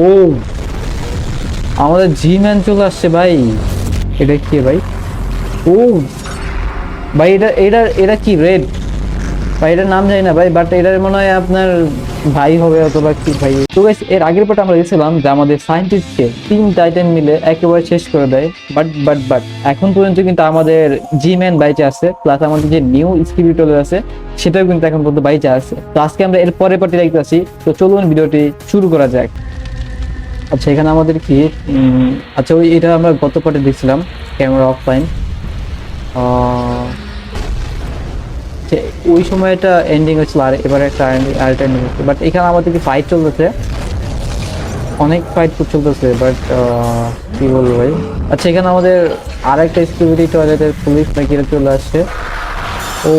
ও আমাদের জি ম্যান চলে আসছে ভাই। এটা কি ভাই? ও ভাই এটা এটা এটা কি রেড ভাই? এটার নাম জানি না ভাই, বাট এটার মনে হয় আপনার ভাই হবে অথবা কি ভাই। তো গাইস এর আগের পার্ট আমরা দেখছিলাম যে আমাদের সায়েন্টিস্টকে তিন টাইটান মিলে একেবারে শেষ করে দেয়। বাট এখন পর্যন্ত কিন্তু আমাদের জি ম্যান বাইচে আছে, প্লাস আমাদের যে নিউ স্কিবিটল আছে সেটাও কিন্তু এখন পর্যন্ত বাইচে আছে। তো আজকে আমরা এর পরের পার্টি দেখতেছি। তো চলুন ভিডিওটি শুরু করা যাক। আচ্ছা এখানে আমাদের কি আচ্ছা ওই এটা আমরা গত পার্টে দেখছিলাম ক্যামেরা অফলাইন। ওই সময়টা এন্ডিং হচ্ছিল, আর এবারে একটা আরেকটা এন্ডিং হচ্ছে। বাট এখানে আমাদের কি ফাইট চলতেছে, অনেক ফাইট চলতেছে। বাট কি বলবো ভাই। আচ্ছা এখানে আমাদের আরেকটা সিকিউরিটি টয়লেটের পুলিশ নাকি চলে আসছে। ও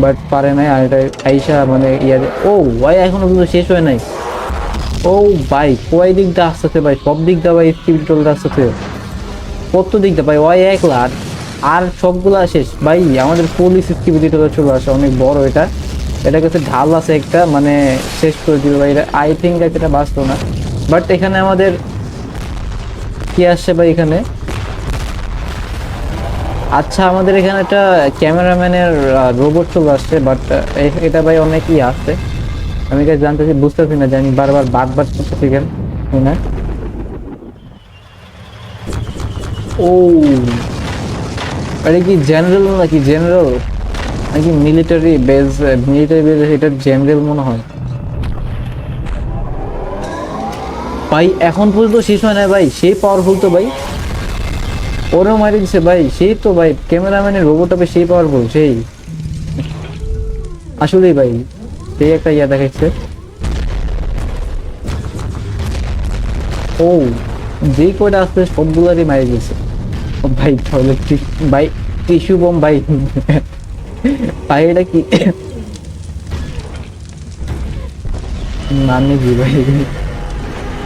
বাট পারে নাই, আর এটা আইসা মানে ইয়ার। ও ভাই এখনো কিন্তু শেষ হয় নাই। ও ভাই কয় দিক দিয়ে আসতেছে ভাই, সব দিক দিয়ে ভাই সিকিউরিটি টয়লেট আসতেছে। কত দিক দিয়ে ভাই, ওই একলা আর সবগুলা শেষ ভাই। আমাদের পুলিশ সিকিউরিটি চলে আসে, অনেক বড় এটা। এটা কাছে ঢাল আছে একটা, মানে শেষ করে দিল ভাই। এটা আই থিঙ্ক এটা বাঁচতো না। বাট এখানে আমাদের কি আসছে ভাই এখানে? আচ্ছা আমাদের এখানে একটা ক্যামেরাম্যানের রোবট চলে আসছে। বাট এটা ভাই অনেক ই আসছে, আমি কাছে জানতেছি, বুঝতেছি না যে আমি বারবার বাদ করতেছি কেন না। ও আরে কি জেনারেল নাকি জেনারেল নাকি মিলিটারি বেজ? মিলিটারি বেজ এটা জেনারেল মনে হয় ভাই। এখন পর্যন্ত শেষ হয় না ভাই, সেই পাওয়ারফুল তো ভাই। ওরেও মারি দিছে ভাই, সেই তো ভাই ক্যামেরাম্যানের রোবটটা সেই পাওয়ারফুল সেই। আসলেই ভাই সেই একটা ইয়া দেখাচ্ছে। ও যে কয়টা আসছে সবগুলারই মারি দিয়েছে। ও ভাই টয়লেট ভাই, টিস্যু বম ভাই। ভাই এটা কি মানে কি ভাই?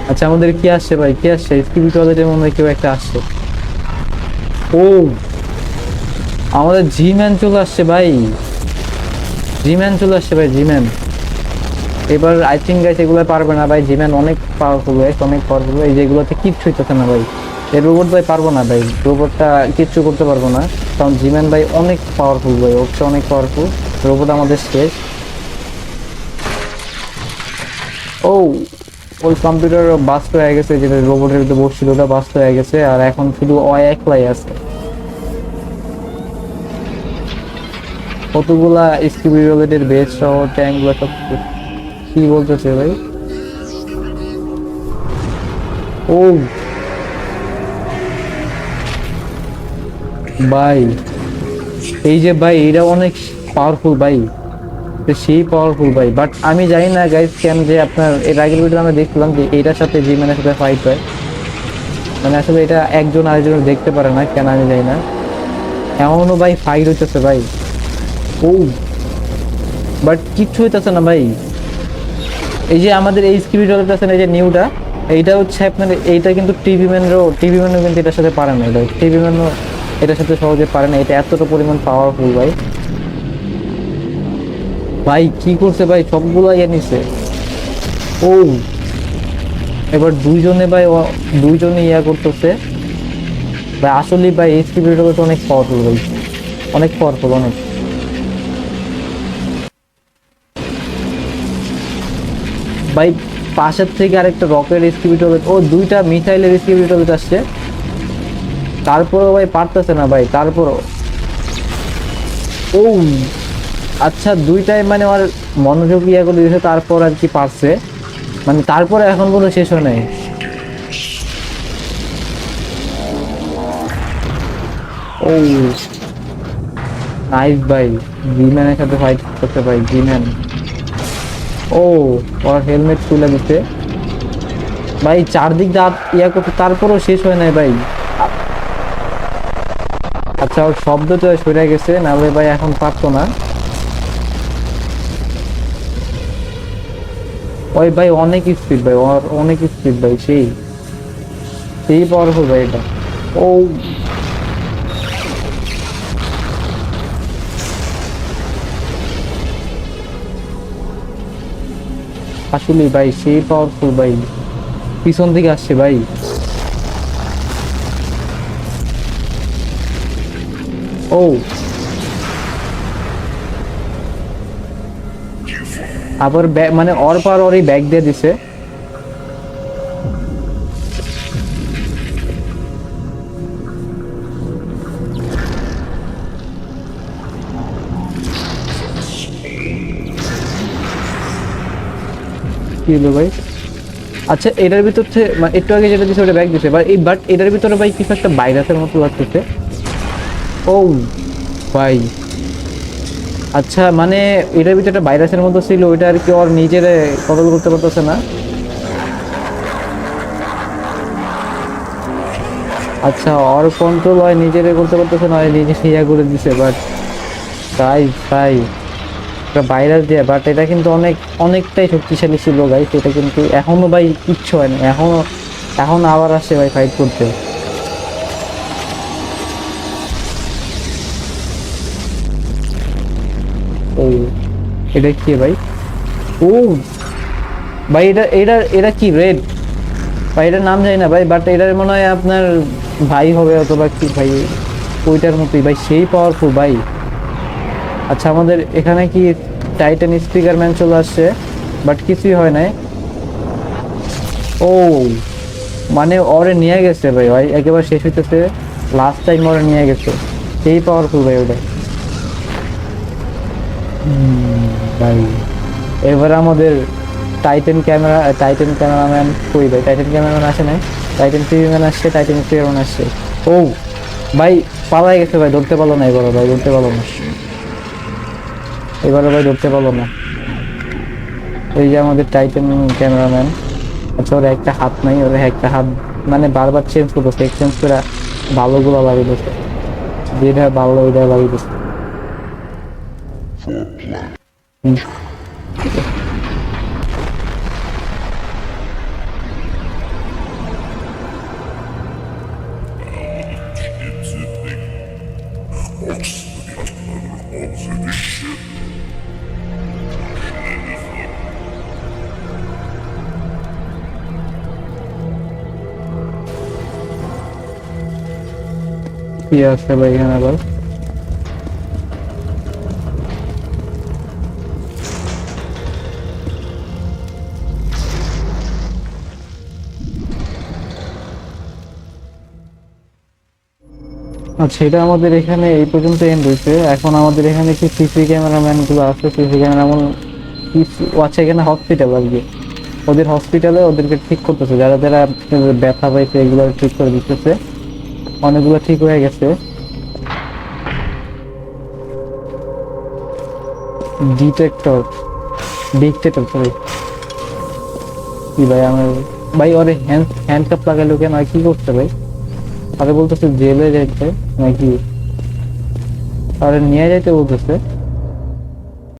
আচ্ছা আমাদের কি আসছে ভাই, কি আসছে? স্কিবি টয়লেটের মধ্যে কেউ একটা আসছে। ও আমাদের জি ম্যান চলে আসছে ভাই, জি ম্যান চলে আসছে ভাই, জি ম্যান। এবার আই থিঙ্ক গাইস এগুলো পারবে না ভাই, জি ম্যান অনেক পাওয়ারফুল গাইস, অনেক পাওয়ারফুল। এই যেগুলোতে কিচ্ছু হইতেছে না ভাই, এই রোবট ভাই পারবো না ভাই, রোবটটা কিচ্ছু করতে পারবো না। কারণ জি ম্যান ভাই অনেক পাওয়ারফুল ভাই, হচ্ছে অনেক পাওয়ারফুল। রোবট আমাদের শেষ। ও ওই কম্পিউটার বাস্ট হয়ে গেছে, যেটা রোবটের ভিতরে বসছিল ওটা বাস্ট হয়ে গেছে, আর এখন শুধু একলাই আছে। কতগুলা স্কিবি রিলেটেড বেস সহ ট্যাঙ্ক গুলো সব কি বলতেছে ভাই? ও ভাই এই যে ভাই এটা অনেক পাওয়ারফুল ভাই, সেই পাওয়ারফুল ভাই। বাট আমি জানি না গাইস কেন যে আপনার এর আগের ভিডিও আমরা দেখলাম যে এটার সাথে জিম্যানের সাথে ফাইট হয়, মানে আসলে এটা একজন আরেকজন দেখতে পারে না কেন আমি জানি না। এমনও ভাই ফাইট হইতেছে ভাই। ও বাট কিচ্ছু হইতেছে না ভাই। এই যে আমাদের এই স্কিবি ডলটা আছে না, এই যে নিউটা, এইটা হচ্ছে আপনার, এইটা কিন্তু টিভি ম্যানও কিন্তু এটার সাথে পারে না। এটা টিভি ম্যানও এটার সাথে সহজে পারে না, এটা এতটা পরিমাণ পাওয়ারফুল ভাই। ভাই কি করছে ভাই, সবগুলো ইয়ে নিছে। ও এবার দুইজনে ভাই দুইজনে ইয়া করতেছে ভাই। আসলে ভাই এই স্কিবিটা তো অনেক পাওয়ারফুল ভাই, অনেক পাওয়ারফুল অনেক। ভাই পাশের থেকে আরেকটা রকেট স্কিবিটল, ও দুইটা মিসাইলের স্কিবিটল আসছে। তারপরও ভাই পারতেছে না ভাই, তারপরও। ও আচ্ছা দুইটাই মানে ওর মনোযোগ ইয়া করে দিয়েছে, তারপর আর কি পারছে, মানে তারপরে এখন কোনো শেষ হয় নাই। ও নাইস ভাই, জিম্যানের সাথে ফাইট করতে ভাই জিম্যান। ও ওর হেলমেট তুলে দিতে ভাই, চারদিক দাঁত ইয়া করতে, তারপরও শেষ হয় নাই ভাই। আচ্ছা ওর শব্দ তো সরে গেছে, নাহলে ভাই এখন পারতো না। ওই ভাই অনেক স্পিড ভাই, ওর অনেক স্পিড ভাই, সেই সেই পাওয়ারফুল ভাই এটা। ও আসলে ভাই সেই পাওয়ারফুল ভাই, পিছন থেকে আসছে ভাই। ও আবার মানে ওর পার ওরই ব্যাগ দিয়ে দিছে। কি হলো ভাই? আচ্ছা এটার ভিতর একটু আগে যেটা দিছে ওটা ব্যাগ দিছে, বাট এটার ভিতরে ভাই কিছু একটা ভাইরাসের মতো লাগতেছে। ও ভাই, আচ্ছা মানে এটার ভিতরে একটা ভাইরাসের মতো ছিল, ওইটা আর কি ওর নিজের কন্ট্রোল করতে পারতেছে না। আচ্ছা ওর কন্ট্রোল হয় নিজেরে করতে পারতেছে না, হয় নিজে ইয়া করে দিছে। বাট তাই তাই একটা ভাইরাস দিয়ে, বাট এটা কিন্তু অনেকটাই শক্তিশালী ছিল গাইস। এটা কিন্তু এখনো ভাই কিচ্ছু হয়নি, এখন আবার আসছে ভাই ফাইট করতে। ও এটা কি ভাই? ও ভাই এটা কি রেড ভাই? এটার নাম জানি না ভাই, বাট এটার মনে হয় আপনার ভাই হবে অথবা কি ভাই, ওইটার মতোই ভাই, সেই পাওয়ারফুল ভাই। আচ্ছা আমাদের এখানে কি টাইটান স্পিকার ম্যান চলে আসছে, বাট কিছুই হয় নাই। ও মানে ওরে নিয়ে গেছে ভাই, ভাই একেবারে শেষ হইতেছে, লাস্ট টাইম ওরে নিয়ে গেছে, সেই পাওয়ারফুল ভাই ওটা। ভাই এবার আমাদের টাইটান ক্যামেরাম্যান কই ভাই? টাইটান ক্যামেরাম্যান আসে নাই, টাইটান টিভি ম্যান আসছে, টাইটান ক্যামেরাম্যান আসছে। ও ভাই পালাই গেছে ভাই, ধরতে পারলো না এবারও ভাই, ধরতে পারলো না এবারও ভাই, ধরতে পারলো না। এই যে আমাদের টাইটান ক্যামেরাম্যান। আচ্ছা ওর একটা হাত নাই, ওর একটা হাত মানে বারবার চেঞ্জ করতেছে, এক্সচেঞ্জ করে ভালোগুলো লাগিয়ে দিচ্ছে, যেটা ভালো ওইটা লাগিয়ে দিচ্ছে। হুম, কি আছে ভাই এখানে আবার? আচ্ছা এটা আমাদের এখানে এই পর্যন্ত এন্ড হয়েছে। এখন আমাদের এখানে কি সিসি ক্যামেরাম্যান গুলো আছে, সিসি ক্যামেরাম্যান আচ্ছা এখানে হসপিটাল আর কি, ওদের হসপিটালে ওদেরকে ঠিক করতেছে, যারা যারা ব্যথা পাইছে এগুলো ঠিক করে দিতেছে, অনেকগুলো ঠিক হয়ে গেছে। ডিটেক্টর ডিকটেটর সরি, কি ভাই আমার ভাই ওরে হ্যান্ডকাপ লাগাইলো কেন, আর কি করছে ভাই? আরে বলতেছে জেলে যাইতে নাকি, আরে নিয়ে যাইতে বলতেছে।